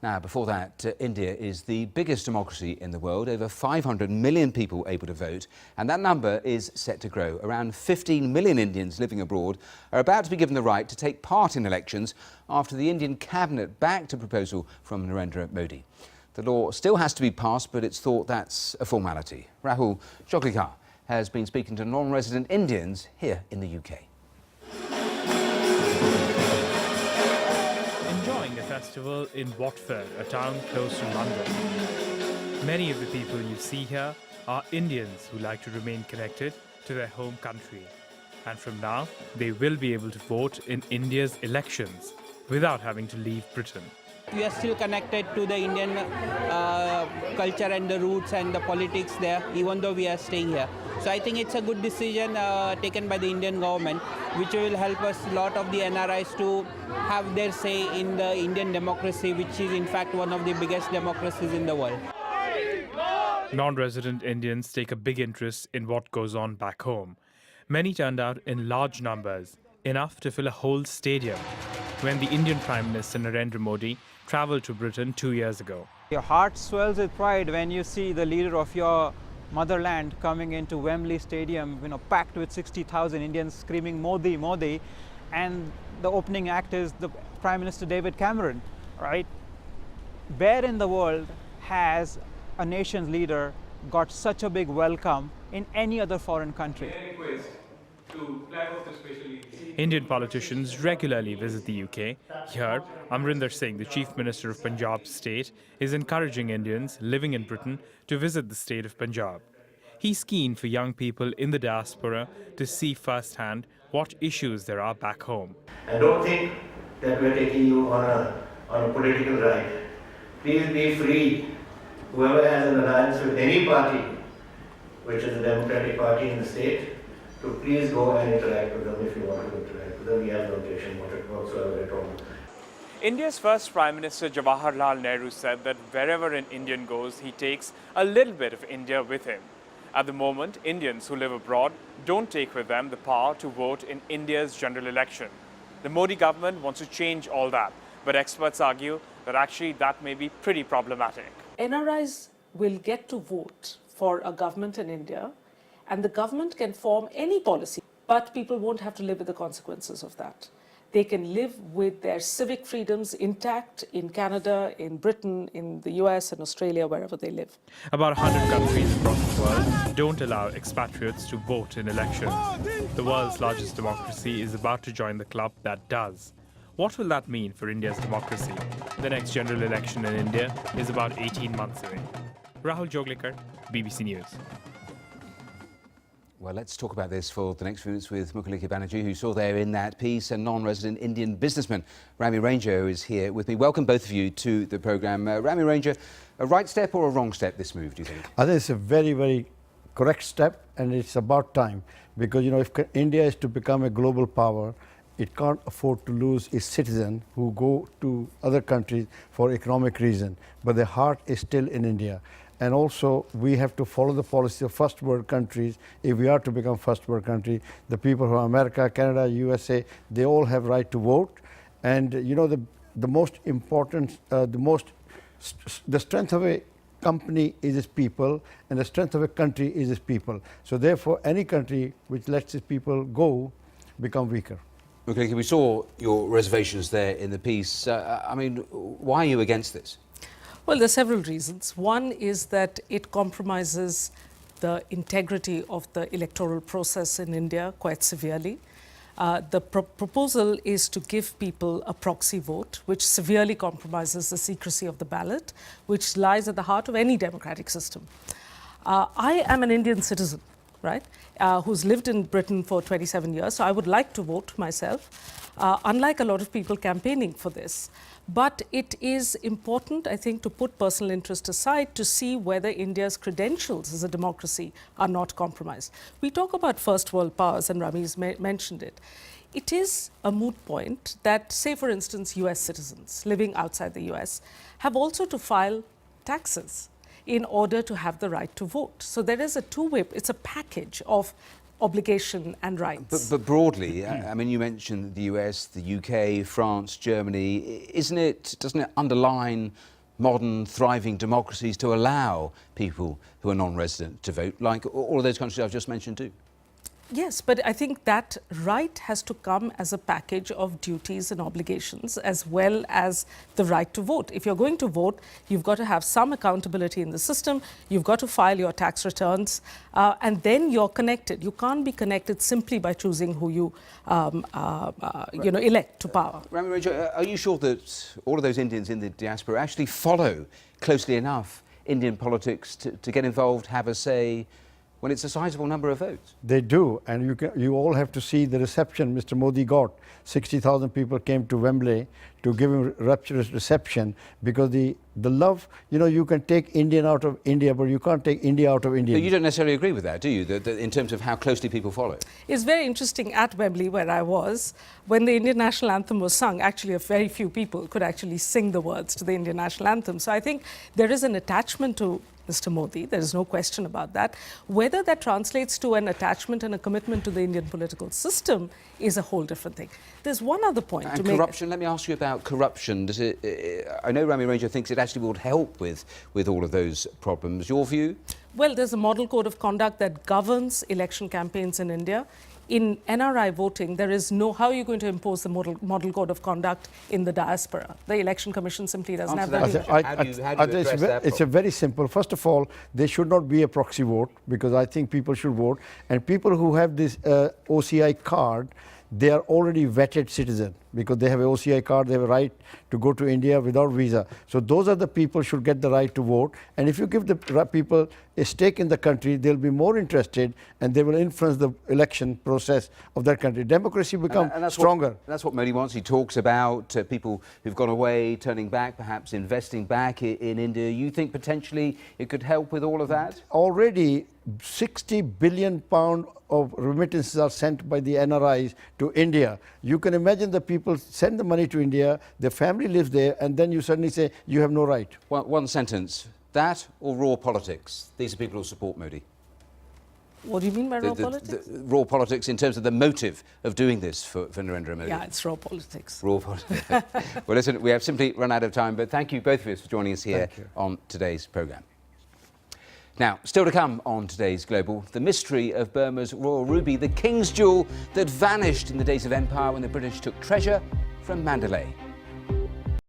Now, before that, India is the biggest democracy in the world, over 500 million people able to vote, and that number is set to grow. Around 15 million Indians living abroad are about to be given the right to take part in elections after the Indian cabinet backed a proposal from Narendra Modi. The law still has to be passed, but it's thought that's a formality. Rahul Joglekar has been speaking to non-resident Indians here in the UK. Enjoying a festival in Watford, a town close to London. Many of the people you see here are Indians who like to remain connected to their home country. And from now, they will be able to vote in India's elections without having to leave Britain. We are still connected to the Indian culture and the roots and the politics there, even though we are staying here. So I think it's a good decision taken by the Indian government, which will help us a lot of the NRIs to have their say in the Indian democracy, which is in fact one of the biggest democracies in the world. Non-resident Indians take a big interest in what goes on back home. Many turned out in large numbers, enough to fill a whole stadium, when the Indian Prime Minister Narendra Modi travelled to Britain 2 years ago. Your heart swells with pride when you see the leader of your motherland coming into Wembley Stadium, packed with 60,000 Indians screaming Modi, Modi, and the opening act is the Prime Minister David Cameron, right? Where in the world has a nation's leader got such a big welcome in any other foreign country? Indian politicians regularly visit the UK. Here, Amrinder Singh, the Chief Minister of Punjab state, is encouraging Indians living in Britain to visit the state of Punjab. He's keen for young people in the diaspora to see firsthand what issues there are back home. And don't think that we're taking you on a political ride. Please be free. Whoever has an alliance with any party, which is a democratic party in the state, to please go and interact with them if you want to interact with them. We have no objection whatsoever at all. India's first Prime Minister Jawaharlal Nehru said that wherever an Indian goes, he takes a little bit of India with him. At the moment, Indians who live abroad don't take with them the power to vote in India's general election. The Modi government wants to change all that, but experts argue that actually that may be pretty problematic. NRIs will get to vote for a government in India, and the government can form any policy, but people won't have to live with the consequences of that. They can live with their civic freedoms intact in Canada, in Britain, in the US and Australia, wherever they live. About 100 countries across the world don't allow expatriates to vote in elections. The world's largest democracy is about to join the club that does. What will that mean for India's democracy? The next general election in India is about 18 months away. Rahul Joglekar, BBC News. Well, let's talk about this for the next few minutes with Mukhalika Banerjee, who saw there in that piece a non-resident Indian businessman. Rami Ranger is here with me. Welcome both of you to the programme. Rami Ranger, a right step or a wrong step, this move, do you think? I think it's a very, very correct step, and it's about time. Because, if India is to become a global power, it can't afford to lose its citizens who go to other countries for economic reasons. But their heart is still in India. And also, we have to follow the policy of first world countries. If we are to become first world country, the people from America, Canada, USA, they all have right to vote. And the most important, the strength of a company is its people, and the strength of a country is its people. So therefore, any country which lets its people go become weaker. Okay, we saw your reservations there in the piece. Why are you against this? Well, there are several reasons. One is that it compromises the integrity of the electoral process in India quite severely. The proposal is to give people a proxy vote, which severely compromises the secrecy of the ballot, which lies at the heart of any democratic system. I am an Indian citizen, right, who's lived in Britain for 27 years, so I would like to vote myself, unlike a lot of people campaigning for this. But it is important, I think, to put personal interest aside to see whether India's credentials as a democracy are not compromised. We talk about first world powers, and Rami's mentioned it. It is a moot point that, say, for instance, US citizens living outside the US have also to file taxes in order to have the right to vote. So there is a two-way, it's a package of obligation and rights. But broadly, I mean, you mentioned the US, the UK, France, Germany. Doesn't it underline modern, thriving democracies to allow people who are non-resident to vote, like all of those countries I've just mentioned too? Yes, but I think that right has to come as a package of duties and obligations as well as the right to vote. If you're going to vote, you've got to have some accountability in the system, you've got to file your tax returns, and then you're connected. You can't be connected simply by choosing who you, elect to power. Rami Raja, are you sure that all of those Indians in the diaspora actually follow closely enough Indian politics to get involved, have a say, when it's a sizable number of votes? They do, and you all have to see the reception Mr. Modi got. 60,000 people came to Wembley to give him rapturous reception, because the love, you can take Indian out of India, but you can't take India out of India. But you don't necessarily agree with that, do you, in terms of how closely people follow? It's very interesting at Wembley, where I was, when the Indian national anthem was sung, actually a very few people could actually sing the words to the Indian national anthem. So I think there is an attachment to Mr. Modi, there is no question about that. Whether that translates to an attachment and a commitment to the Indian political system is a whole different thing. There's one other point and to make. Corruption, let me ask you about corruption. Does it, I know Rami Raja thinks it actually would help with all of those problems. Your view? Well, there's a model code of conduct that governs election campaigns in India. In NRI voting, there is no, how are you going to impose the model code of conduct in the diaspora? The Election Commission simply doesn't have that. How do you address that? It's a very simple. First of all, there should not be a proxy vote, because I think people should vote. And people who have this OCI card, they are already vetted citizens, because they have an OCI card, they have a right to go to India without visa. So those are the people should get the right to vote. And if you give the people a stake in the country, they'll be more interested, and they will influence the election process of that country. Democracy becomes stronger. That's what Modi wants. He talks about people who've gone away, turning back, perhaps investing back in India. You think potentially it could help with all of that? Already 60 billion pounds of remittances are sent by the NRIs to India. You can imagine the people send the money to India, their family lives there, and then you suddenly say you have no right. One sentence. That or raw politics? These are people who support Modi. What do you mean by raw politics? The raw politics in terms of the motive of doing this for Narendra Modi. Yeah, it's raw politics. Raw politics. Well, listen, we have simply run out of time, but thank you both of you for joining us here on today's programme. Now, still to come on today's Global, the mystery of Burma's royal ruby, the king's jewel that vanished in the days of empire when the British took treasure from Mandalay.